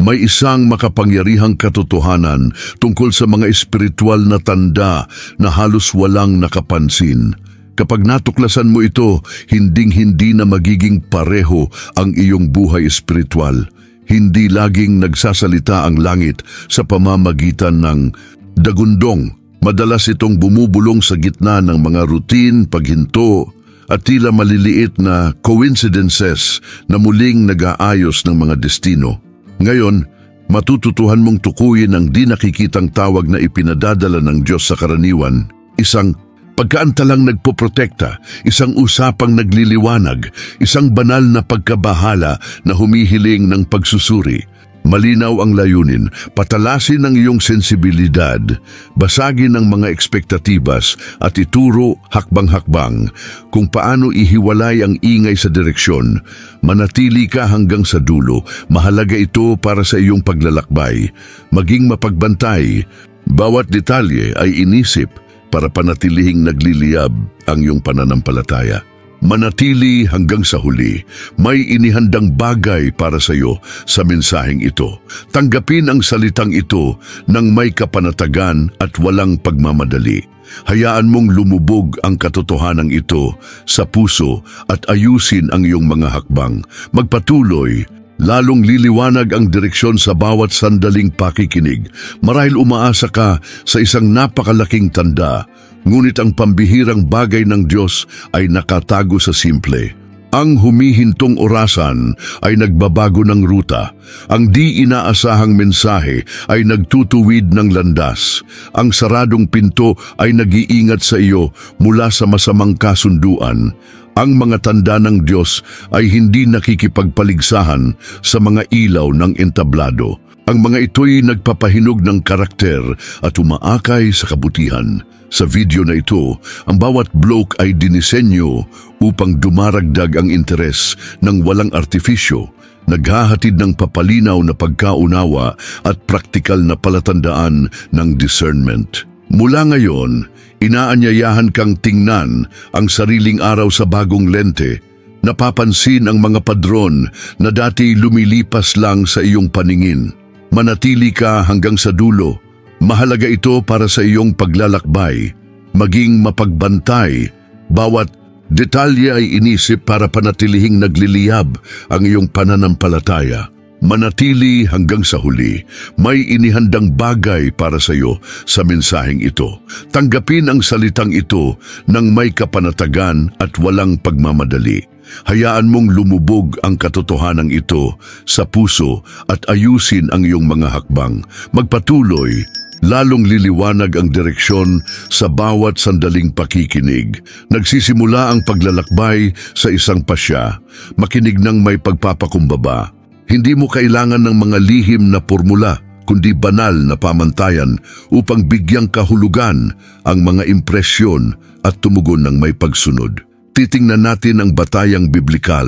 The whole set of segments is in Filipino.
May isang makapangyarihang katotohanan tungkol sa mga espiritual na tanda na halos walang nakapansin. Kapag natuklasan mo ito, hinding-hindi na magiging pareho ang iyong buhay espiritual. Hindi laging nagsasalita ang langit sa pamamagitan ng dagundong. Madalas itong bumubulong sa gitna ng mga routine, paghinto, at tila maliliit na coincidences na muling nag-aayos ng mga destino. Ngayon, matututuhan mong tukuyin ang di nakikitang tawag na ipinadadala ng Diyos sa karaniwan, isang pagkaantalang nagpoprotekta, isang usapang nagliliwanag, isang banal na pagkabahala na humihiling ng pagsusuri. Malinaw ang layunin, patalasin ang iyong sensibilidad, basagin ang mga ekspektatibas at ituro hakbang-hakbang kung paano ihiwalay ang ingay sa direksyon. Manatili ka hanggang sa dulo, mahalaga ito para sa iyong paglalakbay. Maging mapagbantay, bawat detalye ay inisip para panatilihing nagliliyab ang iyong pananampalataya. Manatili hanggang sa huli. May inihandang bagay para sa iyo sa mensaheng ito. Tanggapin ang salitang ito ng may kapanatagan at walang pagmamadali. Hayaan mong lumubog ang katotohanan ito sa puso at ayusin ang iyong mga hakbang. Magpatuloy. Lalong liliwanag ang direksyon sa bawat sandaling pakikinig. Marahil umaasa ka sa isang napakalaking tanda, ngunit ang pambihirang bagay ng Diyos ay nakatago sa simple. Ang humihintong orasan ay nagbabago ng ruta. Ang di inaasahang mensahe ay nagtutuwid ng landas. Ang saradong pinto ay nag-iingat sa iyo mula sa masamang kasunduan. Ang mga tanda ng Diyos ay hindi nakikipagpaligsahan sa mga ilaw ng entablado. Ang mga ito'y nagpapahinog ng karakter at umaakay sa kabutihan. Sa video na ito, ang bawat bloke ay dinisenyo upang dumaragdag ang interes ng walang artifisyo, naghahatid ng papalinaw na pagkaunawa at praktikal na palatandaan ng discernment. Mula ngayon, inaanyayahan kang tingnan ang sariling araw sa bagong lente. Napapansin ang mga padron na dati lumilipas lang sa iyong paningin. Manatili ka hanggang sa dulo. Mahalaga ito para sa iyong paglalakbay. Maging mapagbantay. Bawat detalye ay inisip para panatilihing nagliliyab ang iyong pananampalataya. Manatili hanggang sa huli. May inihandang bagay para sa iyo sa mensaheng ito. Tanggapin ang salitang ito ng may kapanatagan at walang pagmamadali. Hayaan mong lumubog ang katotohanan ito sa puso at ayusin ang iyong mga hakbang. Magpatuloy, lalong liliwanag ang direksyon sa bawat sandaling pakikinig. Nagsisimula ang paglalakbay sa isang pasya. Makinig ng may pagpapakumbaba. Hindi mo kailangan ng mga lihim na formula, kundi banal na pamantayan upang bigyang kahulugan ang mga impresyon at tumugon ng may pagsunod. Titingnan natin ang batayang biblikal,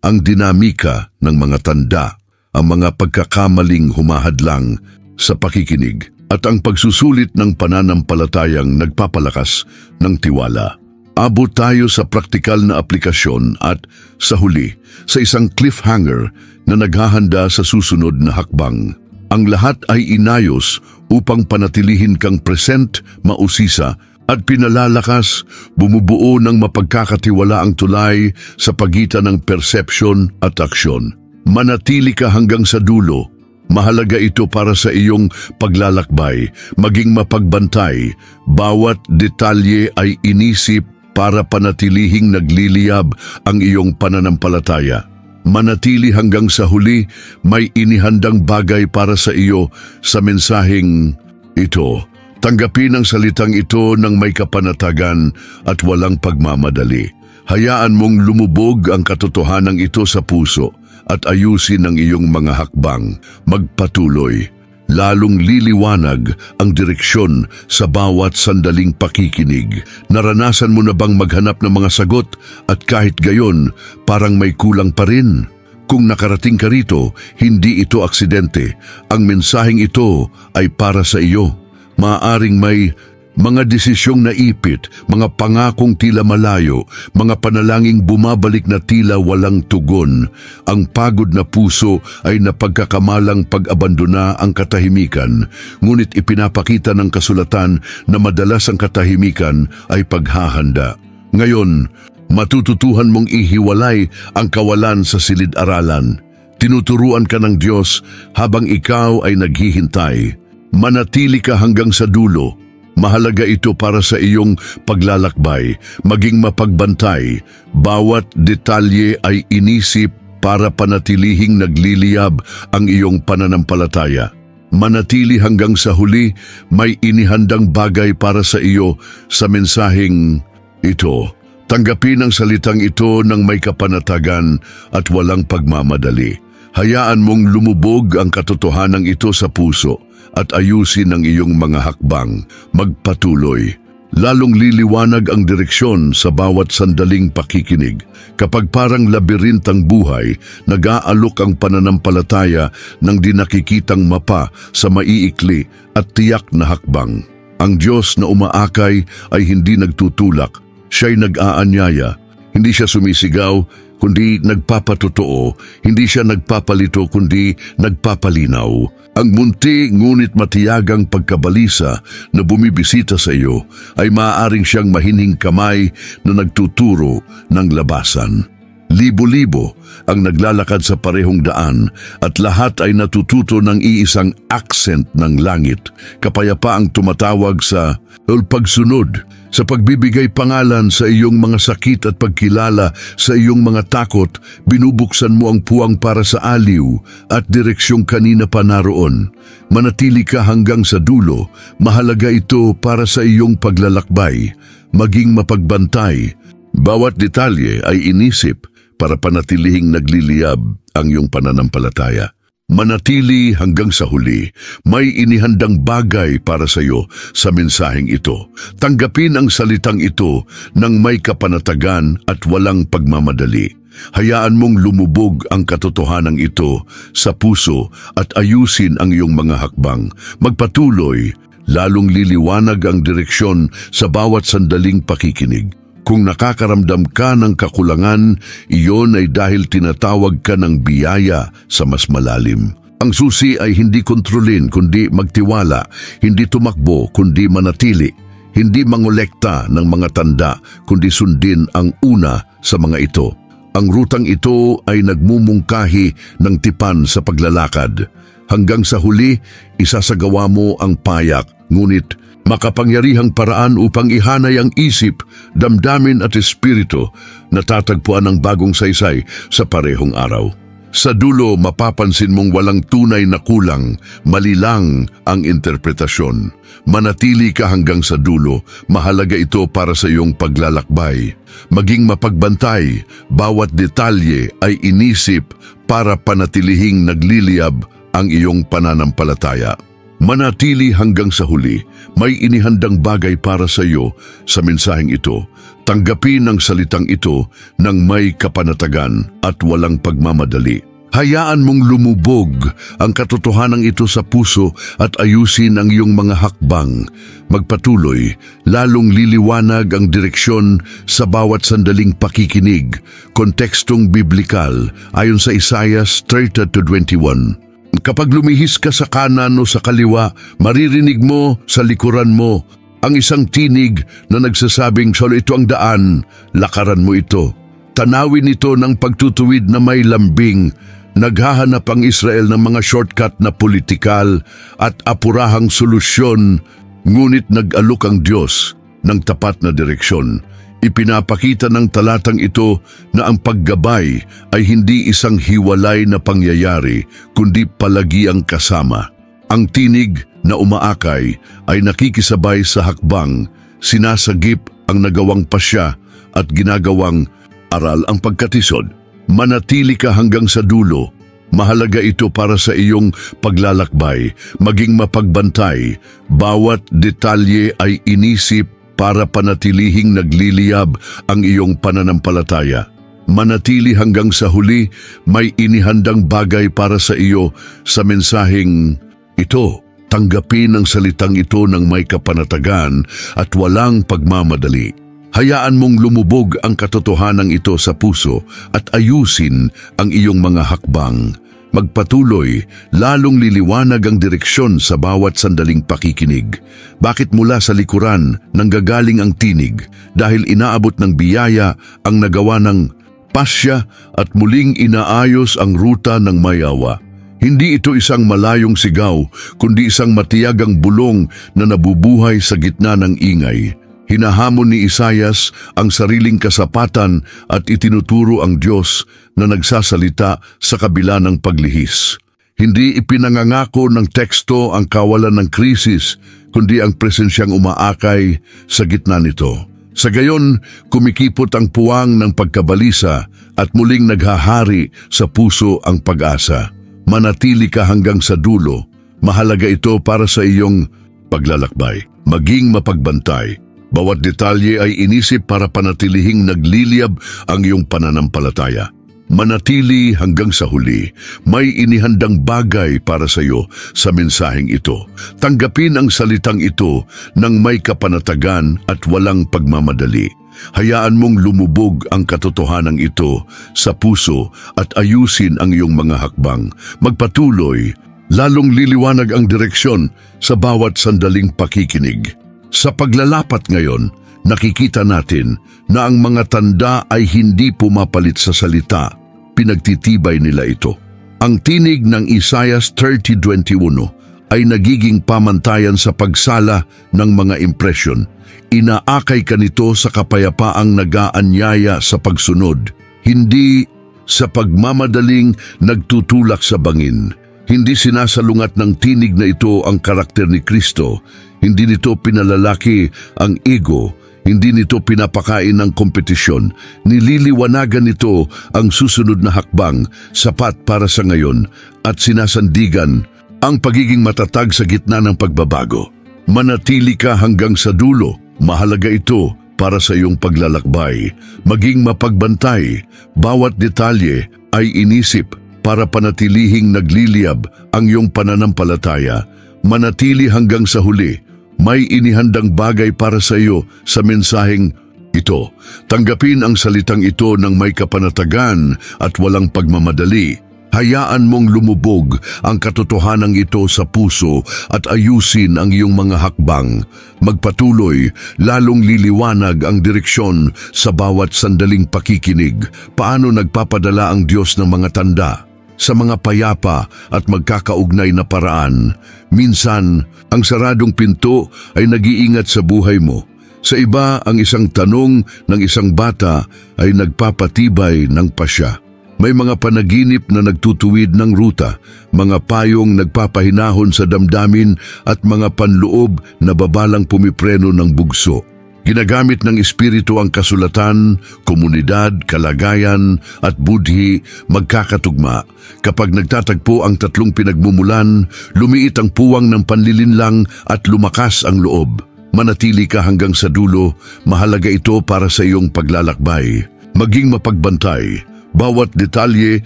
ang dinamika ng mga tanda, ang mga pagkakamaling humahadlang sa pakikinig, at ang pagsusulit ng pananampalatayang nagpapalakas ng tiwala. Abot tayo sa praktikal na aplikasyon at, sa huli, sa isang cliffhanger na naghahanda sa susunod na hakbang. Ang lahat ay inayos upang panatilihin kang present, mausisa, at pinalalakas, bumubuo ng mapagkakatiwalaang tulay sa pagitan ng perception at aksyon. Manatili ka hanggang sa dulo. Mahalaga ito para sa iyong paglalakbay, maging mapagbantay. Bawat detalye ay inisip para panatilihing nagliliyab ang iyong pananampalataya. Manatili hanggang sa huli, may inihandang bagay para sa iyo sa mensaheng ito. Tanggapin ang salitang ito ng may kapanatagan at walang pagmamadali. Hayaan mong lumubog ang katotohanan ito sa puso at ayusin ang iyong mga hakbang. Magpatuloy. Lalong liliwanag ang direksyon sa bawat sandaling pakikinig. Naranasan mo na bang maghanap ng mga sagot at kahit gayon, parang may kulang pa rin? Kung nakarating ka rito, hindi ito aksidente. Ang mensaheng ito ay para sa iyo. Maaaring may Mga desisyong naipit, mga pangakong tila malayo, mga panalangin bumabalik na tila walang tugon. Ang pagod na puso ay napagkakamalang pag-abandona ang katahimikan, ngunit ipinapakita ng kasulatan na madalas ang katahimikan ay paghahanda. Ngayon, matututuhan mong ihiwalay ang kawalan sa silid-aralan. Tinuturuan ka ng Diyos habang ikaw ay naghihintay. Manatili ka hanggang sa dulo. Mahalaga ito para sa iyong paglalakbay, maging mapagbantay. Bawat detalye ay inisip para panatilihing nagliliyab ang iyong pananampalataya. Manatili hanggang sa huli, may inihandang bagay para sa iyo sa mensaheng ito. Tanggapin ang salitang ito ng may kapanatagan at walang pagmamadali. Hayaan mong lumubog ang katotohanan ito sa puso at ayusin ang iyong mga hakbang. Magpatuloy. Lalong liliwanag ang direksyon sa bawat sandaling pakikinig. Kapag parang labirint ang buhay, nag-aalok ang pananampalataya ng di nakikitang mapa sa maiikli at tiyak na hakbang. Ang Diyos na umaakay ay hindi nagtutulak, siya'y nag-aanyaya. Hindi siya sumisigaw, kundi nagpapatotoo. Hindi siya nagpapalito, kundi nagpapalinaw. Ang munti ngunit matiyagang pagkabalisa na bumibisita sa iyo ay maaaring siyang mahinhing kamay na nagtuturo ng labasan. Libo-libo ang naglalakad sa parehong daan at lahat ay natututo ng iisang accent ng langit. Kapayapaang tumatawag sa pagsunod, sa pagbibigay pangalan sa iyong mga sakit at pagkilala sa iyong mga takot. Binubuksan mo ang puwang para sa aliw at direksyong kanina pa naroon. Manatili ka hanggang sa dulo. Mahalaga ito para sa iyong paglalakbay. Maging mapagbantay. Bawat detalye ay inisip para panatilihing nagliliyab ang iyong pananampalataya. Manatili hanggang sa huli. May inihandang bagay para sa iyo sa mensaheng ito. Tanggapin ang salitang ito ng may kapanatagan at walang pagmamadali. Hayaan mong lumubog ang katotohanan ito sa puso at ayusin ang iyong mga hakbang. Magpatuloy, lalong liliwanag ang direksyon sa bawat sandaling pakikinig. Kung nakakaramdam ka ng kakulangan, iyon ay dahil tinatawag ka ng biyaya sa mas malalim. Ang susi ay hindi kontrolin kundi magtiwala, hindi tumakbo kundi manatili, hindi mangolekta ng mga tanda kundi sundin ang una sa mga ito. Ang rutang ito ay nagmumungkahi ng tipan sa paglalakad. Hanggang sa huli, isasagawa mo ang payak, ngunit makapangyarihang paraan upang ihanay ang isip, damdamin at espiritu na tatagpuan ng bagong saysay sa parehong araw. Sa dulo, mapapansin mong walang tunay na kulang, mali lang ang interpretasyon. Manatili ka hanggang sa dulo, mahalaga ito para sa iyong paglalakbay. Maging mapagbantay, bawat detalye ay inisip para panatilihing nagliliyab ang iyong pananampalataya. Manatili hanggang sa huli, may inihandang bagay para sa iyo sa mensaheng ito. Tanggapin ang salitang ito ng may kapanatagan at walang pagmamadali. Hayaan mong lumubog ang katotohanan ito sa puso at ayusin ang iyong mga hakbang. Magpatuloy, lalong liliwanag ang direksyon sa bawat sandaling pakikinig. Kontekstong biblikal ayon sa Isaiah 30:21. Kapag lumihis ka sa kanan o sa kaliwa, maririnig mo sa likuran mo ang isang tinig na nagsasabing, "Solo ito ang daan, lakaran mo ito." Tanawin ito ng pagtutuwid na may lambing. Naghahanap ang Israel ng mga shortcut na politikal at apurahang solusyon, ngunit nag-alok ang Diyos ng tapat na direksyon. Ipinapakita ng talatang ito na ang paggabay ay hindi isang hiwalay na pangyayari, kundi palagi ang kasama. Ang tinig na umaakay ay nakikisabay sa hakbang, sinasagip ang nagawang pasya at ginagawang aral ang pagkatisod. Manatili ka hanggang sa dulo. Mahalaga ito para sa iyong paglalakbay, maging mapagbantay. Bawat detalye ay inisip para panatilihing nagliliyab ang iyong pananampalataya. Manatili hanggang sa huli, may inihandang bagay para sa iyo sa mensaheng ito. Tanggapin ang salitang ito ng may kapanatagan at walang pagmamadali. Hayaan mong lumubog ang katotohanan ito sa puso at ayusin ang iyong mga hakbang. Magpatuloy, lalong liliwanag ang direksyon sa bawat sandaling pakikinig. Bakit mula sa likuran nanggagaling ang tinig? Dahil inaabot ng biyaya ang nagawa ng pasya at muling inaayos ang ruta ng mayawa. Hindi ito isang malayong sigaw, kundi isang matiyagang bulong na nabubuhay sa gitna ng ingay. Hinahamon ni Isaias ang sariling kasapatan at itinuturo ang Diyos na nagsasalita sa kabila ng paglihis. Hindi ipinangangako ng teksto ang kawalan ng krisis, kundi ang presensyang umaakay sa gitna nito. Sa gayon, kumikipot ang puwang ng pagkabalisa at muling naghahari sa puso ang pag-asa. Manatili ka hanggang sa dulo. Mahalaga ito para sa iyong paglalakbay. Maging mapagbantay. Bawat detalye ay inisip para panatilihing nagliliyab ang iyong pananampalataya. Manatili hanggang sa huli. May inihandang bagay para sa iyo sa mensaheng ito. Tanggapin ang salitang ito ng may kapanatagan at walang pagmamadali. Hayaan mong lumubog ang katotohanan ito sa puso at ayusin ang iyong mga hakbang. Magpatuloy, lalong liliwanag ang direksyon sa bawat sandaling pakikinig. Sa paglalapat ngayon, nakikita natin na ang mga tanda ay hindi pumapalit sa salita, pinagtitibay nila ito. Ang tinig ng Isaias 30:21 ay nagiging pamantayan sa pagsala ng mga impresyon. Inaakay ka nito sa kapayapaang nag-aanyaya sa pagsunod, hindi sa pagmamadaling nagtutulak sa bangin. Hindi sinasalungat ng tinig na ito ang karakter ni Kristo. Hindi nito pinalalaki ang ego. Hindi nito pinapakain ng kompetisyon. Nililiwanagan nito ang susunod na hakbang, sapat para sa ngayon, at sinasandigan ang pagiging matatag sa gitna ng pagbabago. Manatili ka hanggang sa dulo. Mahalaga ito para sa iyong paglalakbay. Maging mapagbantay. Bawat detalye ay inisip para panatilihing nagliliyab ang iyong pananampalataya. Manatili hanggang sa huli. May inihandang bagay para sa iyo sa mensaheng ito. Tanggapin ang salitang ito ng may kapanatagan at walang pagmamadali. Hayaan mong lumubog ang katotohanan ito sa puso at ayusin ang iyong mga hakbang. Magpatuloy, lalong liliwanag ang direksyon sa bawat sandaling pakikinig. Paano nagpapadala ang Diyos ng mga tanda? Sa mga payapa at magkakaugnay na paraan. Minsan, ang saradong pinto ay nag-iingat sa buhay mo. Sa iba, ang isang tanong ng isang bata ay nagpapatibay ng pasya. May mga panaginip na nagtutuwid ng ruta, mga payong nagpapahinahon sa damdamin at mga panloob na babalang pumipreno ng bugso. Ginagamit ng Espiritu ang kasulatan, komunidad, kalagayan at budhi magkakatugma. Kapag nagtatagpo ang tatlong pinagmumulan, lumiit ang puwang ng panlilinlang at lumakas ang loob. Manatili ka hanggang sa dulo, mahalaga ito para sa iyong paglalakbay. Maging mapagbantay. Bawat detalye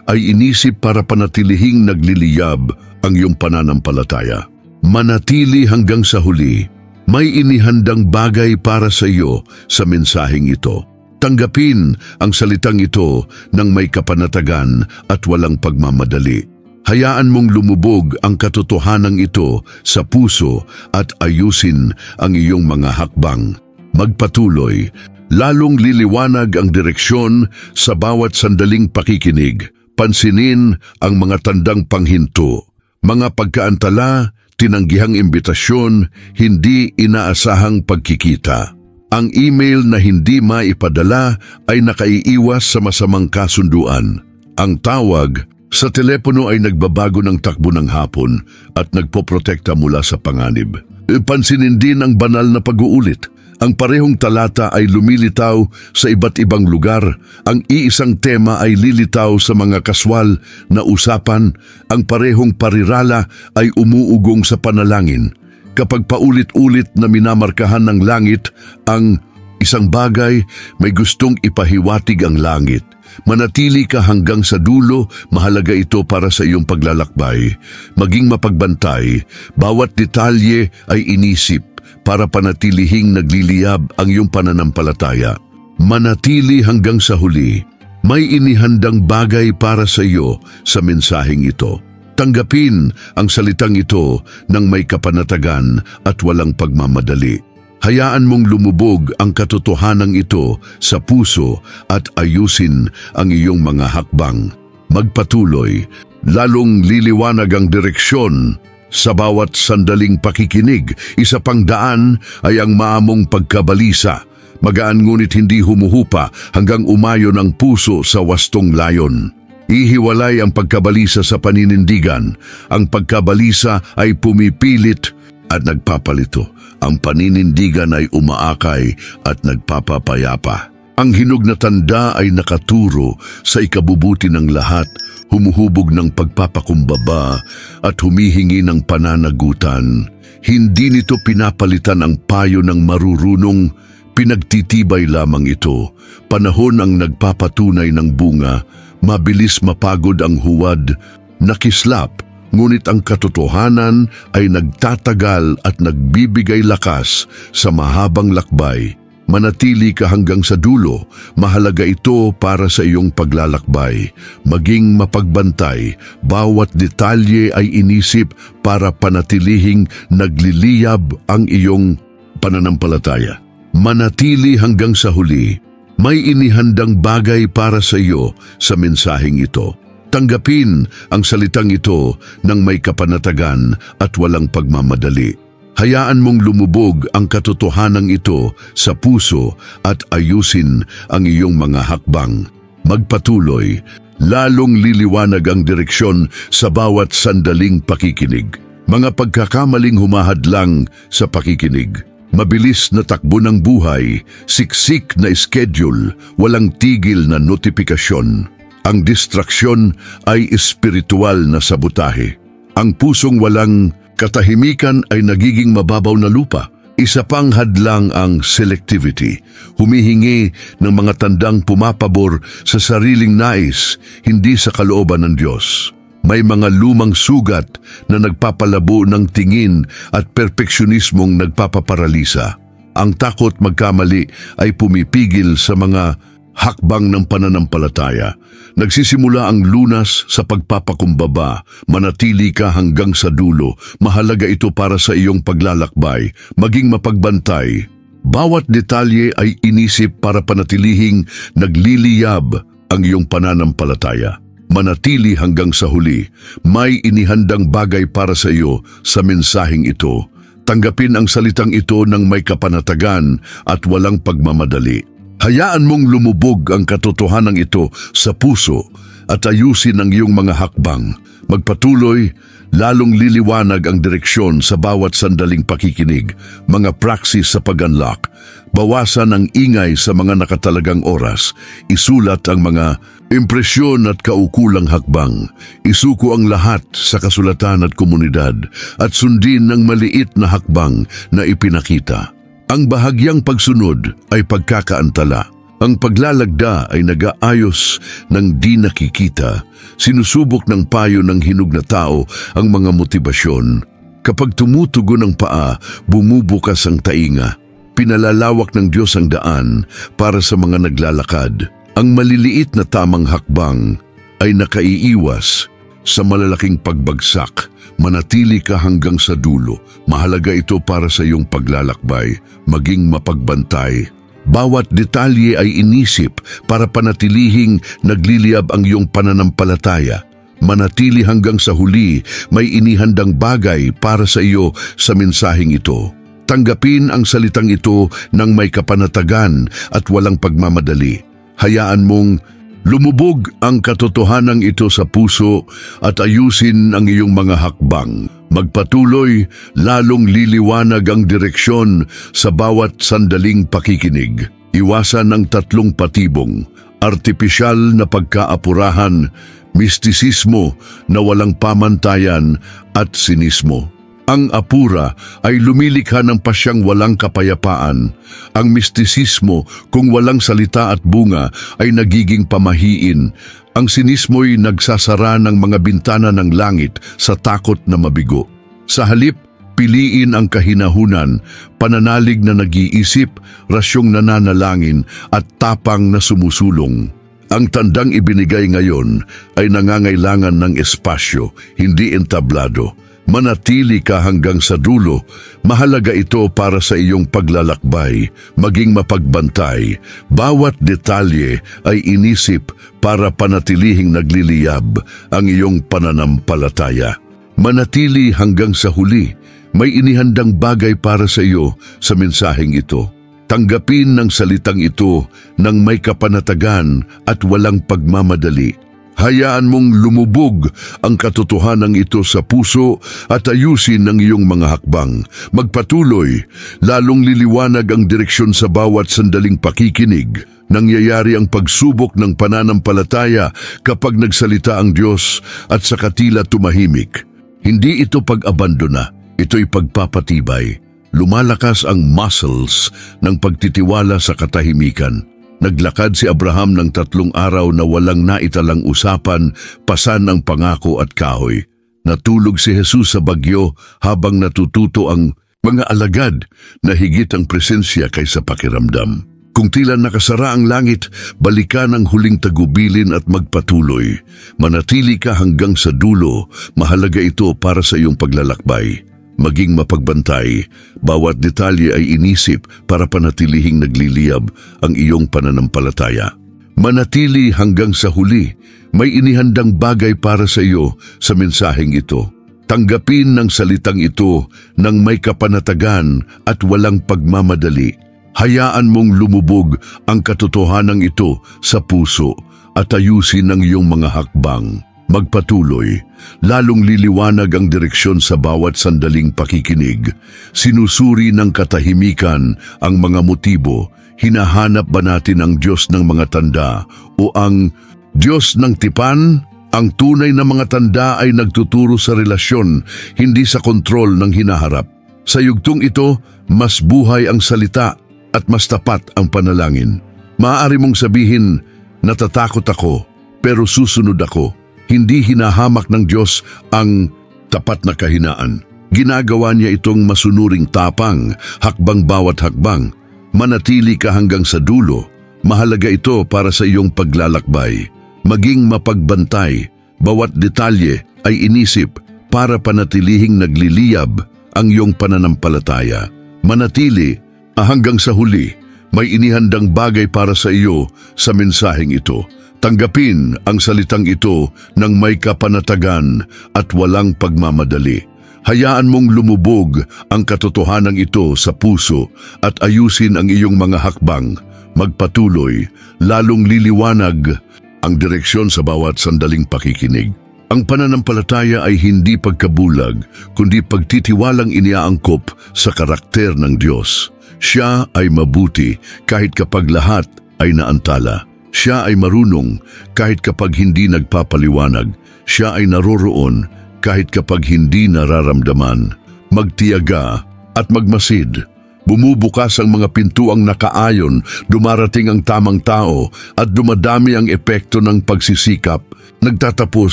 ay inisip para panatilihing nagliliyab ang iyong pananampalataya. Manatili hanggang sa huli. May inihandang bagay para sa iyo sa mensaheng ito. Tanggapin ang salitang ito ng may kapanatagan at walang pagmamadali. Hayaan mong lumubog ang katotohanan ito sa puso at ayusin ang iyong mga hakbang. Magpatuloy, lalong liliwanag ang direksyon sa bawat sandaling pakikinig. Pansinin ang mga tandang panghinto, mga pagkaantala, tinanggihang imbitasyon, hindi inaasahang pagkikita. Ang email na hindi maipadala ay nakaiiwas sa masamang kasunduan. Ang tawag sa telepono ay nagbabago ng takbo ng hapon at nagpoprotekta mula sa panganib. Pansinin din ang banal na pag-uulit. Ang parehong talata ay lumilitaw sa iba't ibang lugar. Ang iisang tema ay lilitaw sa mga kaswal na usapan. Ang parehong parirala ay umuugong sa panalangin. Kapag paulit-ulit na minamarkahan ng langit ang isang bagay, may gustong ipahiwatig ang langit. Manatili ka hanggang sa dulo, mahalaga ito para sa iyong paglalakbay. Maging mapagbantay, bawat detalye ay inisip para panatilihing nagliliyab ang iyong pananampalataya. Manatili hanggang sa huli. May inihandang bagay para sa iyo sa mensaheng ito. Tanggapin ang salitang ito ng may kapanatagan at walang pagmamadali. Hayaan mong lumubog ang katotohanan ito sa puso at ayusin ang iyong mga hakbang. Magpatuloy, lalong liliwanag ang direksyon sa bawat sandaling pakikinig. Isa pang daan ay ang maamong pagkabalisa. Magaan ngunit hindi humuhupa hanggang umayon ang puso sa wastong layon. Ihiwalay ang pagkabalisa sa paninindigan. Ang pagkabalisa ay pumipilit at nagpapalito. Ang paninindigan ay umaakay at nagpapapayapa. Ang hinog na tanda ay nakaturo sa ikabubuti ng lahat, humuhubog ng pagpapakumbaba at humihingi ng pananagutan. Hindi nito pinapalitan ang payo ng marurunong, pinagtitibay lamang ito. Panahon ang nagpapatunay ng bunga, mabilis mapagod ang huwad, nakislap, ngunit ang katotohanan ay nagtatagal at nagbibigay lakas sa mahabang lakbay. Manatili ka hanggang sa dulo, mahalaga ito para sa iyong paglalakbay. Maging mapagbantay, bawat detalye ay inisip para panatilihing nagliliyab ang iyong pananampalataya. Manatili hanggang sa huli, may inihandang bagay para sa iyo sa mensaheng ito. Tanggapin ang salitang ito ng may kapanatagan at walang pagmamadali. Hayaan mong lumubog ang katotohanan ito sa puso at ayusin ang iyong mga hakbang. Magpatuloy, lalong liliwanag ang direksyon sa bawat sandaling pakikinig. Mga pagkakamaling humahadlang sa pakikinig. Mabilis na takbo ng buhay, siksik na schedule, walang tigil na notifikasyon. Ang distraksyon ay espiritual na sabotahe. Ang pusong walang katahimikan ay nagiging mababaw na lupa. Isa pang hadlang ang selectivity, humihingi ng mga tandang pumapabor sa sariling nais, hindi sa kalooban ng Diyos. May mga lumang sugat na nagpapalabo ng tingin at perpeksyunismong nagpapaparalisa. Ang takot magkamali ay pumipigil sa mga hakbang ng pananampalataya. Nagsisimula ang lunas sa pagpapakumbaba. Manatili ka hanggang sa dulo. Mahalaga ito para sa iyong paglalakbay. Maging mapagbantay. Bawat detalye ay inisip para panatilihing nagliliyab ang iyong pananampalataya. Manatili hanggang sa huli. May inihandang bagay para sa iyo sa mensaheng ito. Tanggapin ang salitang ito ng may kapanatagan at walang pagmamadali. Hayaan mong lumubog ang katotohanan ito sa puso at ayusin ang iyong mga hakbang. Magpatuloy, lalong liliwanag ang direksyon sa bawat sandaling pakikinig, mga praksis sa pag-unlock. Bawasan ang ingay sa mga nakatalagang oras. Isulat ang mga impresyon at kaukulang hakbang. Isuko ang lahat sa kasulatan at komunidad at sundin ang maliit na hakbang na ipinakita. Ang bahagyang pagsunod ay pagkakaantala. Ang paglalagda ay nag-aayos ng di nakikita. Sinusubok ng payo ng hinog na tao ang mga motibasyon. Kapag tumutugon ang paa, bumubukas ang tainga. Pinalalawak ng Diyos ang daan para sa mga naglalakad. Ang maliliit na tamang hakbang ay nakaiiwas sa malalaking pagbagsak. Manatili ka hanggang sa dulo. Mahalaga ito para sa iyong paglalakbay. Maging mapagbantay. Bawat detalye ay inisip para panatilihing nagliliyab ang iyong pananampalataya. Manatili hanggang sa huli, may inihandang bagay para sa iyo sa mensaheng ito. Tanggapin ang salitang ito ng may kapanatagan at walang pagmamadali. Hayaan mong lumubog ang katotohanan ito sa puso at ayusin ang iyong mga hakbang. Magpatuloy, lalong liliwanag ang direksyon sa bawat sandaling pakikinig. Iwasan ang tatlong patibong, artipisyal na pagkaapurahan, mistisismo na walang pamantayan at sinismo. Ang apura ay lumilikha ng pasyang walang kapayapaan. Ang mistisismo, kung walang salita at bunga, ay nagiging pamahiin. Ang sinismo'y nagsasara ng mga bintana ng langit sa takot na mabigo. Sa halip, piliin ang kahinahunan, pananalig na nag-iisip, rasyong nananalangin at tapang na sumusulong. Ang tandang ibinigay ngayon ay nangangailangan ng espasyo, hindi entablado. Manatili ka hanggang sa dulo. Mahalaga ito para sa iyong paglalakbay, maging mapagbantay. Bawat detalye ay inisip para panatilihing nagliliyab ang iyong pananampalataya. Manatili hanggang sa huli. May inihandang bagay para sa iyo sa mensaheng ito. Tanggapin ng salitang ito ng may kapanatagan at walang pagmamadali. Hayaan mong lumubog ang katotohanan ito sa puso at ayusin ang iyong mga hakbang. Magpatuloy, lalong liliwanag ang direksyon sa bawat sandaling pakikinig. Nangyayari ang pagsubok ng pananampalataya kapag nagsalita ang Diyos at sa katila tumahimik. Hindi ito pag-abandona, ito'y pagpapatibay. Lumalakas ang muscles ng pagtitiwala sa katahimikan. Naglakad si Abraham ng 3 araw na walang naitalang usapan, pasan ang pangako at kahoy. Natulog si Jesus sa bagyo habang natututo ang mga alagad na higit ang presensya kaysa pakiramdam. Kung tila nakasara ang langit, balikan ang huling tagubilin at magpatuloy. Manatili ka hanggang sa dulo, mahalaga ito para sa iyong paglalakbay. Maging mapagbantay, bawat detalye ay inisip para panatilihing nagliliyab ang iyong pananampalataya. Manatili hanggang sa huli, may inihandang bagay para sa iyo sa mensaheng ito. Tanggapin ng salitang ito ng may kapanatagan at walang pagmamadali. Hayaan mong lumubog ang katotohanan ito sa puso at ayusin ang iyong mga hakbang. Magpatuloy, lalong liliwanag ang direksyon sa bawat sandaling pakikinig. Sinusuri ng katahimikan ang mga motibo. Hinahanap ba natin ang Diyos ng mga tanda o ang Diyos ng tipan? Ang tunay na mga tanda ay nagtuturo sa relasyon, hindi sa kontrol ng hinaharap. Sa yugtong ito, mas buhay ang salita at mas tapat ang panalangin. Maaari mong sabihin, natatakot ako, pero susunod ako. Hindi hinahamak ng Diyos ang tapat na kahinaan. Ginagawa niya itong masunuring tapang, hakbang bawat hakbang. Manatili ka hanggang sa dulo. Mahalaga ito para sa iyong paglalakbay. Maging mapagbantay, bawat detalye ay inisip para panatilihing nagliliyab ang iyong pananampalataya. Manatili hanggang sa huli, may inihandang bagay para sa iyo sa mensaheng ito. Tanggapin ang salitang ito ng may kapanatagan at walang pagmamadali. Hayaan mong lumubog ang katotohanan ito sa puso at ayusin ang iyong mga hakbang. Magpatuloy, lalong liliwanag ang direksyon sa bawat sandaling pakikinig. Ang pananampalataya ay hindi pagkabulag, kundi pagtitiwalang iniaangkop sa karakter ng Diyos. Siya ay mabuti kahit kapag lahat ay naantala. Siya ay marunong kahit kapag hindi nagpapaliwanag. Siya ay naroroon kahit kapag hindi nararamdaman. Magtiyaga at magmasid. Bumubukas ang mga pintuang nakaayon, dumarating ang tamang tao at dumadami ang epekto ng pagsisikap. Nagtatapos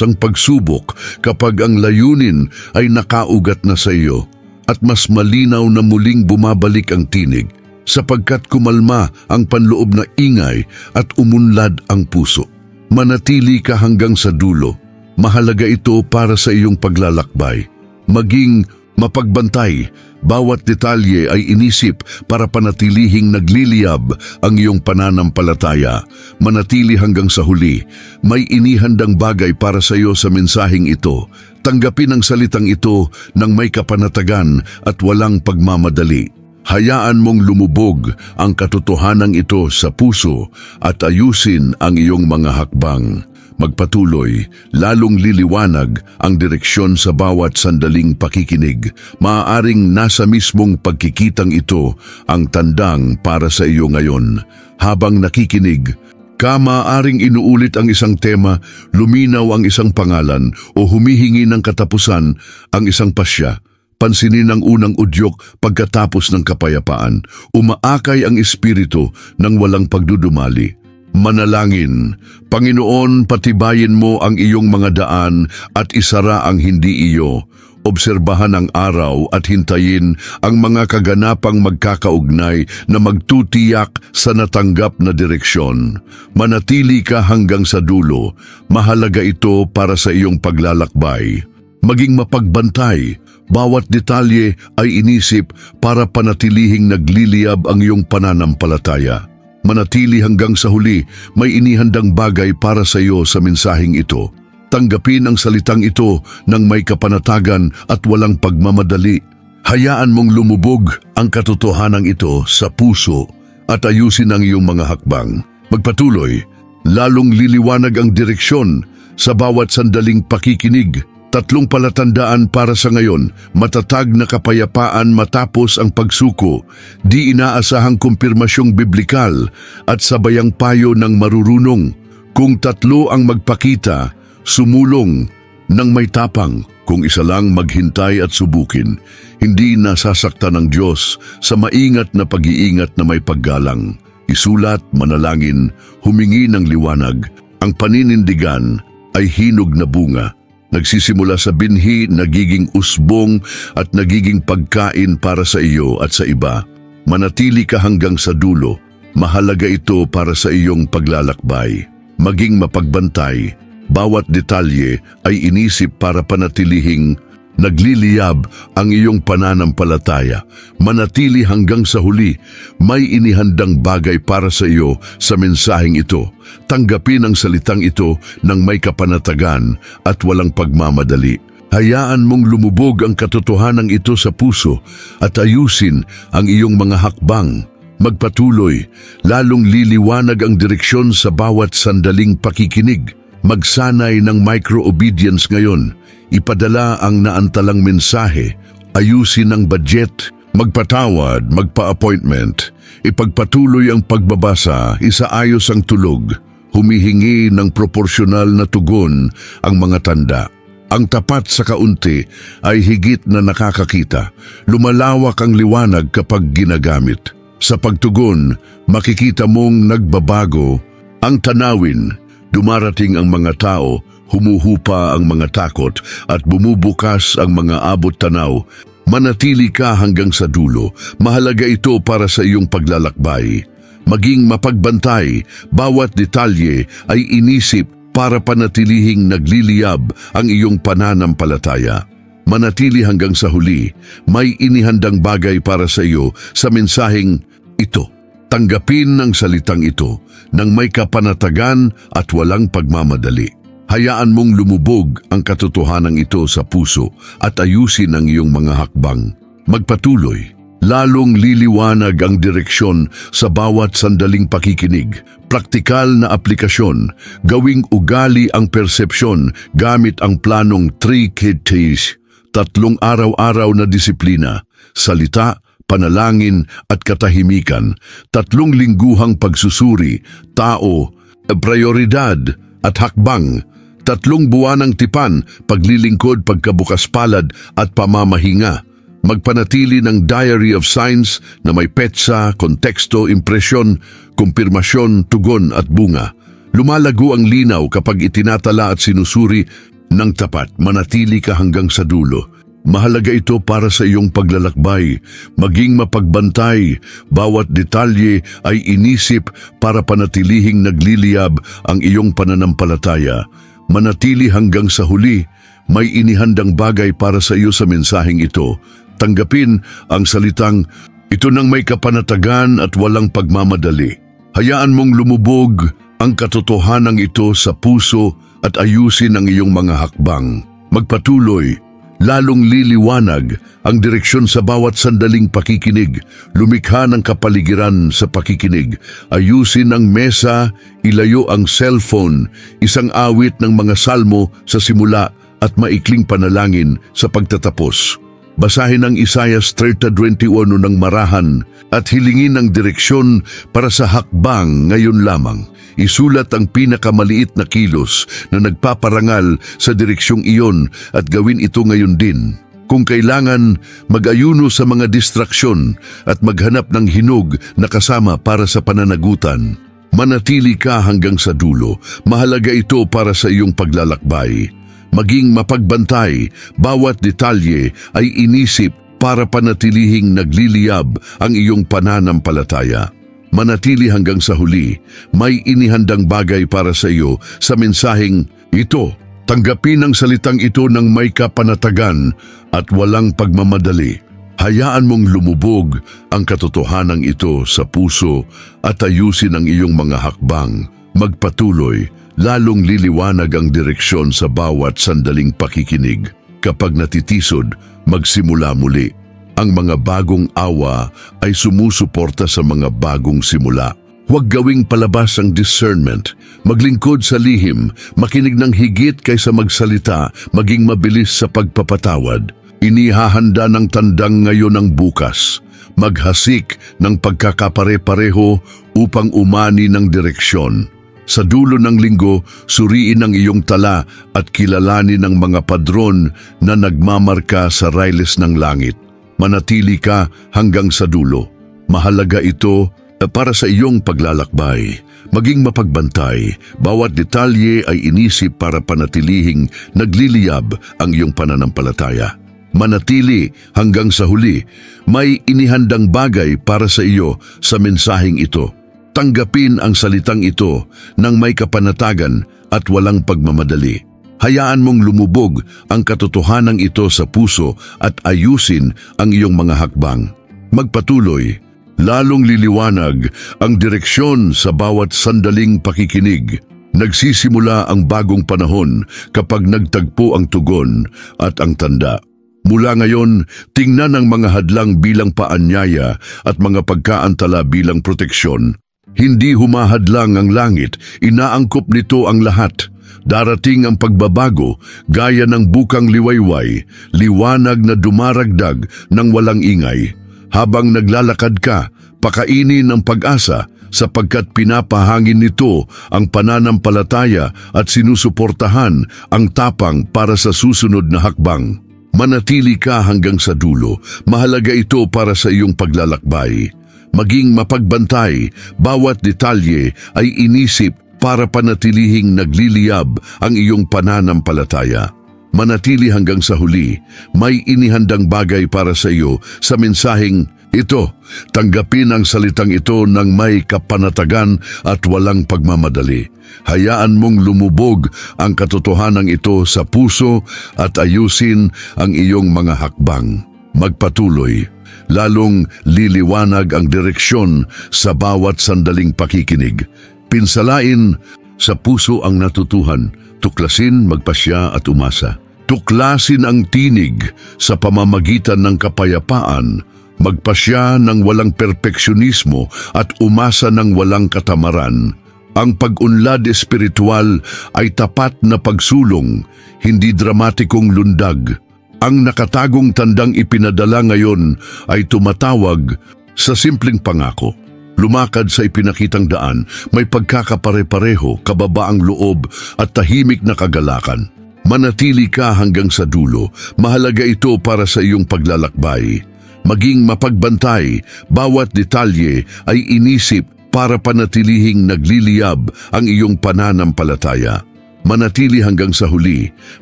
ang pagsubok kapag ang layunin ay nakaugat na sa iyo at mas malinaw na muling bumabalik ang tinig. Sapagkat kumalma ang panloob na ingay at umunlad ang puso. Manatili ka hanggang sa dulo. Mahalaga ito para sa iyong paglalakbay. Maging mapagbantay, bawat detalye ay inisip para panatilihing nagliliyab ang iyong pananampalataya. Manatili hanggang sa huli. May inihandang bagay para sa iyo sa mensaheng ito. Tanggapin ang salitang ito ng may kapanatagan at walang pagmamadali. Hayaan mong lumubog ang katotohanan ito sa puso at ayusin ang iyong mga hakbang. Magpatuloy, lalong liliwanag ang direksyon sa bawat sandaling pakikinig. Maaaring nasa mismong pagkikitang ito ang tandang para sa iyo ngayon. Habang nakikinig, maaaring inuulit ang isang tema, luminaw ang isang pangalan o humihingi ng katapusan ang isang pasya. pansinin ang unang udyok pagkatapos ng kapayapaan. Umaakay ang espiritu ng walang pagdudumali. Manalangin, Panginoon, patibayin mo ang iyong mga daan at isara ang hindi iyo. Obserbahan ang araw at hintayin ang mga kaganapang magkakaugnay na magtutiyak sa natanggap na direksyon. Manatili ka hanggang sa dulo. Mahalaga ito para sa iyong paglalakbay. Maging mapagbantay. Bawat detalye ay inisip para panatilihing nagliliyab ang iyong pananampalataya. Manatili hanggang sa huli, may inihandang bagay para sa iyo sa mensaheng ito. Tanggapin ang salitang ito ng may kapanatagan at walang pagmamadali. Hayaan mong lumubog ang katotohanan ito sa puso at ayusin ang iyong mga hakbang. Magpatuloy, lalong liliwanag ang direksyon sa bawat sandaling pakikinig. 3 palatandaan para sa ngayon, matatag na kapayapaan matapos ang pagsuko, di inaasahang kumpirmasyong biblikal at sabayang payo ng marurunong. Kung 3 ang magpakita, sumulong ng may tapang. Kung isa lang, maghintay at subukin. Hindi nasasaktan ng Diyos sa maingat na pag-iingat na may paggalang. Isulat, manalangin, humingi ng liwanag. Ang paninindigan ay hinog na bunga. Nagsisimula sa binhi, nagiging usbong at nagiging pagkain para sa iyo at sa iba. Manatili ka hanggang sa dulo. Mahalaga ito para sa iyong paglalakbay. Maging mapagbantay. Bawat detalye ay inisip para panatilihing nagliliyab ang iyong pananampalataya. Manatili hanggang sa huli. May inihandang bagay para sa iyo sa mensaheng ito. Tanggapin ang salitang ito ng may kapanatagan at walang pagmamadali. Hayaan mong lumubog ang katotohanan ito sa puso at ayusin ang iyong mga hakbang. Magpatuloy, lalong liliwanag ang direksyon sa bawat sandaling pakikinig. Magsanay ng micro-obedience ngayon. Ipadala ang naantalang mensahe, ayusin ang budget, magpatawad, magpa-appointment, ipagpatuloy ang pagbabasa, isaayos ang tulog, humihingi ng proporsyonal na tugon ang mga tanda. Ang tapat sa kaunti ay higit na nakakakita. Lumalawak ang liwanag kapag ginagamit. Sa pagtugon, makikita mong nagbabago ang tanawin. Dumarating ang mga tao, humuhupa ang mga takot at bumubukas ang mga abot tanaw. Manatili ka hanggang sa dulo. Mahalaga ito para sa iyong paglalakbay. Maging mapagbantay, bawat detalye ay inisip para panatilihing nagliliyab ang iyong pananampalataya. Manatili hanggang sa huli, may inihandang bagay para sa iyo sa mensaheng ito. Tanggapin ang salitang ito ng may kapanatagan at walang pagmamadali. Hayaan mong lumubog ang katotohanan ito sa puso at ayusin ang iyong mga hakbang. Magpatuloy, lalong liliwanag ang direksyon sa bawat sandaling pakikinig. Praktikal na aplikasyon, gawing ugali ang persepsyon gamit ang planong 3 Ks, 3 araw-araw na disiplina, salita, panalangin at katahimikan, 3 lingguhang pagsusuri, tao, prioridad at hakbang, 3 buwanang tipan, paglilingkod, pagkabukas palad at pamamahinga. Magpanatili ng Diary of Signs na may petsa, konteksto, impresyon, kumpirmasyon, tugon at bunga. Lumalago ang linaw kapag itinatala at sinusuri ng tapat. Manatili ka hanggang sa dulo. Mahalaga ito para sa iyong paglalakbay. Maging mapagbantay, bawat detalye ay inisip para panatilihing nagliliyab ang iyong pananampalataya. Manatili hanggang sa huli, may inihandang bagay para sa iyo sa mensaheng ito. Tanggapin ang salitang ito ng may kapanatagan at walang pagmamadali. Hayaan mong lumubog ang katotohanan ito sa puso at ayusin ang iyong mga hakbang. Magpatuloy, lalong liliwanag ang direksyon sa bawat sandaling pakikinig. Lumikha ng kapaligiran sa pakikinig. Ayusin ang mesa, ilayo ang cellphone, isang awit ng mga salmo sa simula at maikling panalangin sa pagtatapos. Basahin ang Isaias 30:21 ng marahan at hilingin ang direksyon para sa hakbang ngayon lamang. Isulat ang pinakamaliit na kilos na nagpaparangal sa direksyong iyon at gawin ito ngayon din. Kung kailangan, mag-ayuno sa mga distraksyon at maghanap ng hinog na kasama para sa pananagutan. Manatili ka hanggang sa dulo. Mahalaga ito para sa iyong paglalakbay. Maging mapagbantay, bawat detalye ay inisip para panatilihing nagliliyab ang iyong pananampalataya. Manatili hanggang sa huli, may inihandang bagay para sa iyo sa mensaheng ito. Tanggapin ang salitang ito ng may kapanatagan at walang pagmamadali. Hayaan mong lumubog ang katotohanan ito sa puso at ayusin ang iyong mga hakbang. Magpatuloy, lalong liliwanag ang direksyon sa bawat sandaling pakikinig. Kapag natitisod, magsimula muli. Ang mga bagong awa ay sumusuporta sa mga bagong simula. Huwag gawing palabas ang discernment. Maglingkod sa lihim, makinig ng higit kaysa magsalita, maging mabilis sa pagpapatawad. Inihahanda ng tandang ngayon ang bukas. Maghasik ng pagkakapare-pareho upang umani ng direksyon. Sa dulo ng linggo, suriin ang iyong tala at kilalanin ang mga padron na nagmamarka sa railes ng langit. Manatili ka hanggang sa dulo. Mahalaga ito para sa iyong paglalakbay. Maging mapagbantay, bawat detalye ay inisip para panatilihing nagliliyab ang iyong pananampalataya. Manatili hanggang sa huli, may inihandang bagay para sa iyo sa mensaheng ito. Tanggapin ang salitang ito ng may kapanatagan at walang pagmamadali. Hayaan mong lumubog ang katotohanan ito sa puso at ayusin ang iyong mga hakbang. Magpatuloy, lalong liliwanag ang direksyon sa bawat sandaling pakikinig. Nagsisimula ang bagong panahon kapag nagtagpo ang tugon at ang tanda. Mula ngayon, tingnan ang mga hadlang bilang paanyaya at mga pagkaantala bilang proteksyon. Hindi humahadlang ang langit, inaangkop nito ang lahat. Darating ang pagbabago, gaya ng bukang liwayway, liwanag na dumaragdag ng walang ingay. Habang naglalakad ka, pakainin ng pag-asa sapagkat pinapahangin nito ang pananampalataya at sinusuportahan ang tapang para sa susunod na hakbang. Manatili ka hanggang sa dulo. Mahalaga ito para sa iyong paglalakbay. Maging mapagbantay, bawat detalye ay inisip para panatilihing nagliliyab ang iyong pananampalataya. Manatili hanggang sa huli, may inihandang bagay para sa iyo sa mensaheng ito. Tanggapin ang salitang ito ng may kapanatagan at walang pagmamadali. Hayaan mong lumubog ang katotohanan ito sa puso at ayusin ang iyong mga hakbang. Magpatuloy, lalong liliwanag ang direksyon sa bawat sandaling pakikinig. Pinsalain sa puso ang natutuhan, tuklasin, magpasya at umasa. Tuklasin ang tinig sa pamamagitan ng kapayapaan, magpasya ng walang perpeksyunismo at umasa ng walang katamaran. Ang pag-unlad espiritual ay tapat na pagsulong, hindi dramatikong lundag. Ang nakatagong tandang ipinadala ngayon ay tumatawag sa simpleng pangako. Lumakad sa ipinakitang daan, may pagkakapare-pareho, kababaang loob at tahimik na kagalakan. Manatili ka hanggang sa dulo. Mahalaga ito para sa iyong paglalakbay. Maging mapagbantay, bawat detalye ay inisip para panatilihing nagliliyab ang iyong pananampalataya. Manatili hanggang sa huli,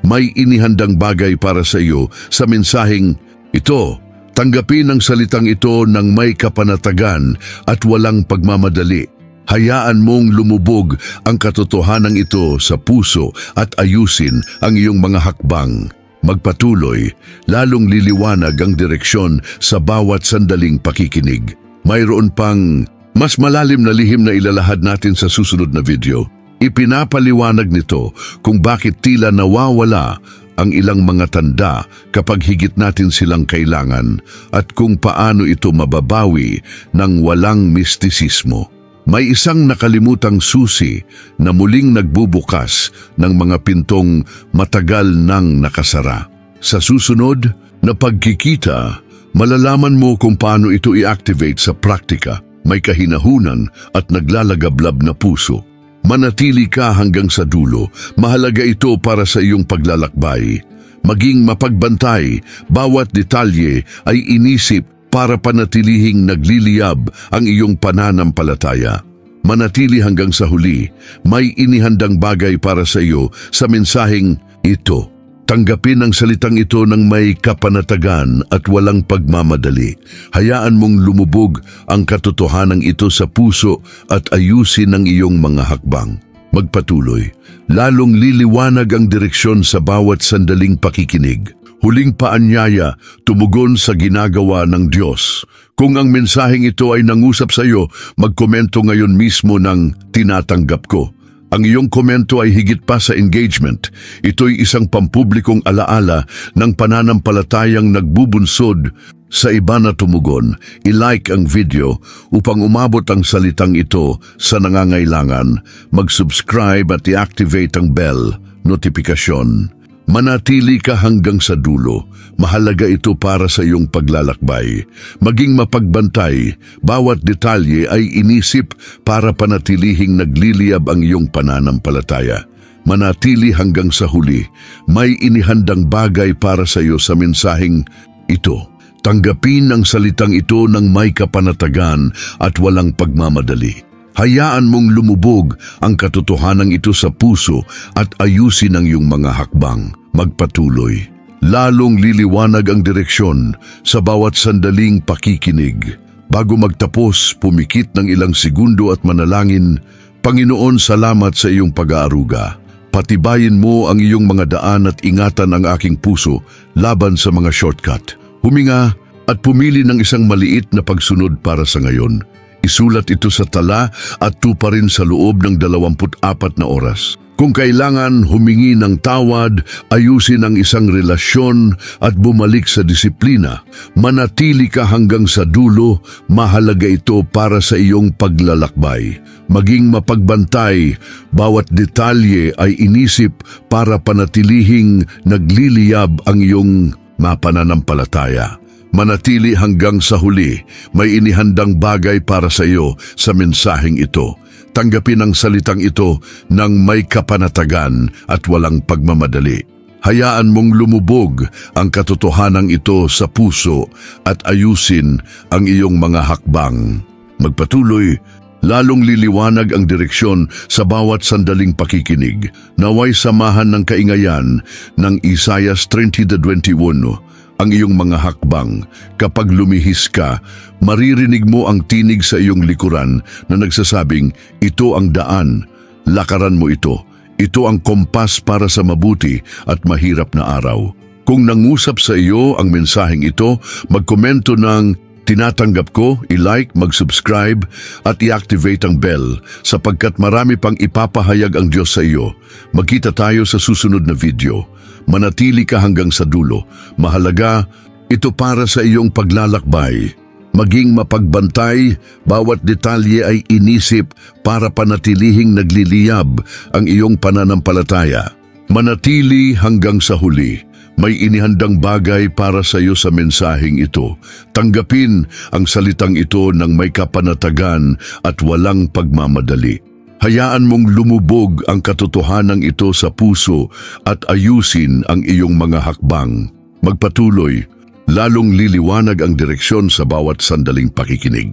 may inihandang bagay para sa iyo sa mensaheng ito. Tanggapin ang salitang ito ng may kapanatagan at walang pagmamadali. Hayaan mong lumubog ang katotohanan ito sa puso at ayusin ang iyong mga hakbang. Magpatuloy, lalong liliwanag ang direksyon sa bawat sandaling pakikinig. Mayroon pang mas malalim na lihim na ilalahad natin sa susunod na video. Ipinapaliwanag nito kung bakit tila nawawala ang ilang mga tanda kapag higit natin silang kailangan at kung paano ito mababawi ng walang mistisismo. May isang nakalimutang susi na muling nagbubukas ng mga pintong matagal nang nakasara. Sa susunod na pagkikita, malalaman mo kung paano ito i-activate sa praktika. May kahinahunan at naglalagablab na puso. Manatili ka hanggang sa dulo. Mahalaga ito para sa iyong paglalakbay. Maging mapagbantay, bawat detalye ay inisip para panatilihing nagliliyab ang iyong pananampalataya. Manatili hanggang sa huli, may inihandang bagay para sa iyo sa mensaheng ito. Tanggapin ang salitang ito ng may kapanatagan at walang pagmamadali. Hayaan mong lumubog ang katotohanan ito sa puso at ayusin ang iyong mga hakbang. Magpatuloy. Lalong liliwanag ang direksyon sa bawat sandaling pakikinig. Huling paanyaya, tumugon sa ginagawa ng Diyos. Kung ang mensaheng ito ay nangusap sa iyo, magkomento ngayon mismo ng tinatanggap ko. Ang iyong komento ay higit pa sa engagement. Ito'y isang pampublikong alaala ng pananampalatayang nagbubunsod sa iba na tumugon. I-like ang video upang umabot ang salitang ito sa nangangailangan. Mag-subscribe at i-activate ang bell notifikasyon. Manatili ka hanggang sa dulo. Mahalaga ito para sa iyong paglalakbay. Maging mapagbantay, bawat detalye ay inisip para panatilihing nagliliyab ang iyong pananampalataya. Manatili hanggang sa huli. May inihandang bagay para sa iyo sa mensaheng ito. Tanggapin ang salitang ito ng may kapanatagan at walang pagmamadali. Hayaan mong lumubog ang katotohanan ito sa puso at ayusin ang iyong mga hakbang. Magpatuloy. Lalong liliwanag ang direksyon sa bawat sandaling pakikinig. Bago magtapos, pumikit ng ilang segundo at manalangin, Panginoon, salamat sa iyong pag-aaruga. Patibayin mo ang iyong mga daan at ingatan ang aking puso laban sa mga shortcut. Huminga at pumili ng isang maliit na pagsunod para sa ngayon. Isulat ito sa tala at tuparin sa loob ng 24 na oras. Kung kailangan humingi ng tawad, ayusin ang isang relasyon at bumalik sa disiplina. Manatili ka hanggang sa dulo, mahalaga ito para sa iyong paglalakbay. Maging mapagbantay, bawat detalye ay inisip para panatilihing nagliliyab ang iyong mapananampalataya. Manatili hanggang sa huli, may inihandang bagay para sa iyo sa mensaheng ito. Tanggapin ang salitang ito ng may kapanatagan at walang pagmamadali. Hayaan mong lumubog ang katotohanan ito sa puso at ayusin ang iyong mga hakbang. Magpatuloy, lalong liliwanag ang direksyon sa bawat sandaling pakikinig. Naway samahan ng kaingayan ng Isaias 30:21. Ang iyong mga hakbang. Kapag lumihis ka, maririnig mo ang tinig sa iyong likuran na nagsasabing, ito ang daan, lakaran mo ito. Ito ang kompas para sa mabuti at mahirap na araw. Kung nangusap sa iyo ang mensaheng ito, magkomento ng tinatanggap ko, i-like, mag-subscribe at i-activate ang bell sapagkat marami pang ipapahayag ang Diyos sa iyo. Magkita tayo sa susunod na video. Manatili ka hanggang sa dulo. Mahalaga, ito para sa iyong paglalakbay. Maging mapagbantay, bawat detalye ay inisip para panatilihing nagliliyab ang iyong pananampalataya. Manatili hanggang sa huli. May inihandang bagay para sa iyo sa mensaheng ito. Tanggapin ang salitang ito ng may kapanatagan at walang pagmamadali. Hayaan mong lumubog ang katotohanan ito sa puso at ayusin ang iyong mga hakbang. Magpatuloy, lalong liliwanag ang direksyon sa bawat sandaling pakikinig.